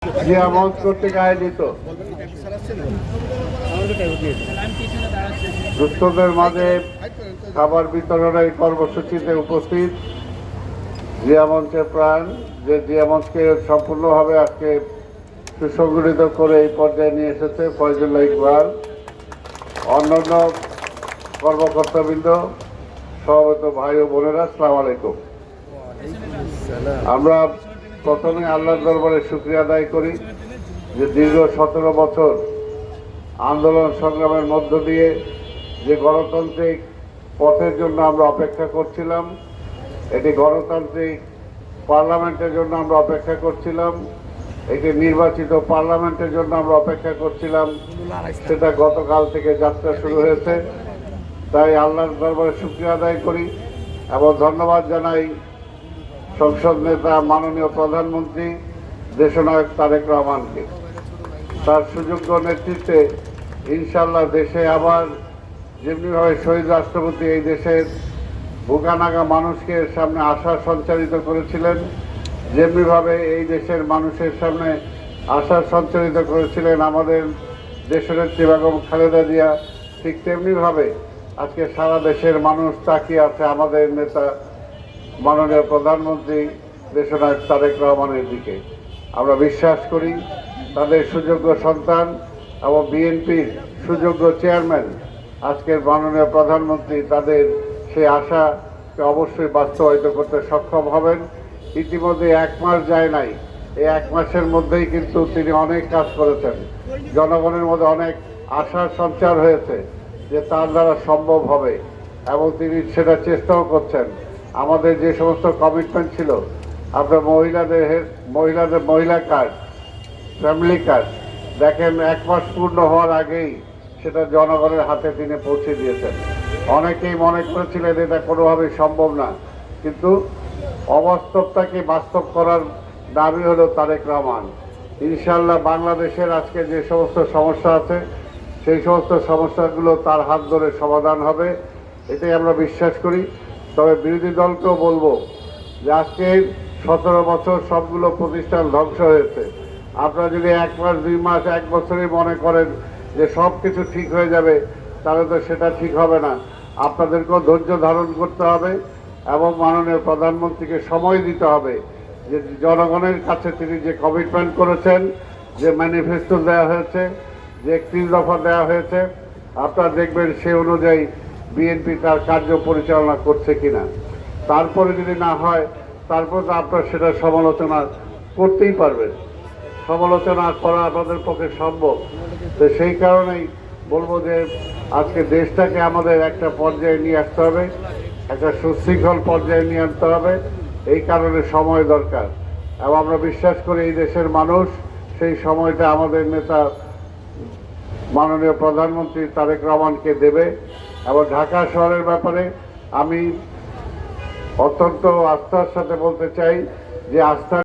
জিয়া মঞ্চ কর্তৃক আয়োজিত দুস্থদের মাঝে খাবার বিতরণের কর্মসূচিতে উপস্থিত জিয়া মঞ্চের প্রাণ, যে জিয়া মঞ্চকে সম্পূর্ণভাবে আজকে সুসংগঠিত করে এই পর্যায়ে নিয়ে এসেছে ফয়জুল্লাহ ইকবাল, অন্যান্য কর্মকর্তাবৃন্দ, সমবেত ভাই ও বোনেরা, আসসালামু আলাইকুম। আমরা প্রথমে আল্লাহর দরবারে শুকরিয়া আদায় করি যে দীর্ঘ 17 বছর আন্দোলন সংগ্রামের মধ্য দিয়ে যে গণতান্ত্রিক পথের জন্য আমরা অপেক্ষা করছিলাম, এটি গণতান্ত্রিক পার্লামেন্টের জন্য আমরা অপেক্ষা করছিলাম, একটি নির্বাচিত পার্লামেন্টের জন্য আমরা অপেক্ষা করছিলাম, সেটা গতকাল থেকে যাত্রা শুরু হয়েছে। তাই আল্লাহর দরবারে শুকরিয়া আদায় করি এবং ধন্যবাদ জানাই সংসদ নেতা মাননীয় প্রধানমন্ত্রী দেশনায়ক তারেক রহমানকে। তার সুযোগ্য নেতৃত্বে ইনশাল্লাহ দেশে আবার যেমনিভাবে শহীদ রাষ্ট্রপতি এই দেশের ভুগানাগা মানুষকে সামনে আশা সঞ্চারিত করেছিলেন, যেমনিভাবে এই দেশের মানুষের সামনে আশা সঞ্চারিত করেছিলেন আমাদের দেশনেত্রী বেগম খালেদা জিয়া, ঠিক তেমনিভাবে আজকে সারা দেশের মানুষ তাকিয়ে আছে আমাদের নেতা মাননীয় প্রধানমন্ত্রী দেশনায়ক তারেক রহমানের দিকে। আমরা বিশ্বাস করি তাদের সুযোগ্য সন্তান এবং বিএনপির সুযোগ্য চেয়ারম্যান আজকের মাননীয় প্রধানমন্ত্রী তাদের সেই আশাকে অবশ্যই বাস্তবায়িত করতে সক্ষম হবেন। ইতিমধ্যে 1 মাস যায় নাই, এই 1 মাসের মধ্যেই কিন্তু তিনি অনেক কাজ করেছেন। জনগণের মধ্যে অনেক আশার সঞ্চার হয়েছে যে তার দ্বারা সম্ভব হবে এবং তিনি সেটা চেষ্টাও করছেন। আমাদের যে সমস্ত কমিটমেন্ট ছিল, আপনার মহিলা কার্ড, ফ্যামিলি কার্ড, দেখেন 1 মাস পূর্ণ হওয়ার আগেই সেটা জনগণের হাতে তিনি পৌঁছে দিয়েছেন। অনেকেই মনে করেছিলেন এটা কোনোভাবেই সম্ভব না, কিন্তু অবাস্তবটাকে বাস্তব করার দাবি হলো তারেক রহমান। ইনশাল্লাহ বাংলাদেশের আজকে যে সমস্ত সমস্যা আছে সেই সমস্ত সমস্যাগুলো তার হাত ধরে সমাধান হবে, এটাই আমরা বিশ্বাস করি। তবে বিরোধী দলকেও বলবো যে আজকে 17 বছর সবগুলো প্রতিষ্ঠান ধ্বংস হয়েছে। আপনারা যদি 1 মাস, 2 মাস, 1 বছরই মনে করেন যে সব কিছু ঠিক হয়ে যাবে, তাহলে তো সেটা ঠিক হবে না। আপনাদেরকেও ধৈর্য ধারণ করতে হবে এবং মাননীয় প্রধানমন্ত্রীকে সময় দিতে হবে যে জনগণের কাছে তিনি যে কমিটমেন্ট করেছেন, যে ম্যানিফেস্টো দেওয়া হয়েছে, যে 31 দফা দেওয়া হয়েছে, আপনারা দেখবেন সেই অনুযায়ী বিএনপি তার কার্য পরিচালনা করছে কিনা। তারপরে যদি না হয়, তারপর তো আপনার সেটা সমালোচনা করতেই পারবেন, সমালোচনা করা আপনাদের পক্ষে সম্ভব। তো সেই কারণেই বলবো যে আজকে দেশটাকে আমাদের একটা পর্যায়ে নিয়ে আসতে হবে, একটা সুশৃঙ্খল পর্যায়ে নিয়ে আনতে হবে। এই কারণে সময় দরকার এবং আমরা বিশ্বাস করি এই দেশের মানুষ সেই সময়টা আমাদের নেতা মাননীয় প্রধানমন্ত্রী তারেক রহমানকে দেবে। এবং ঢাকা শহরের ব্যাপারে আমি অত্যন্ত আস্থার সাথে বলতে চাই যে আস্থা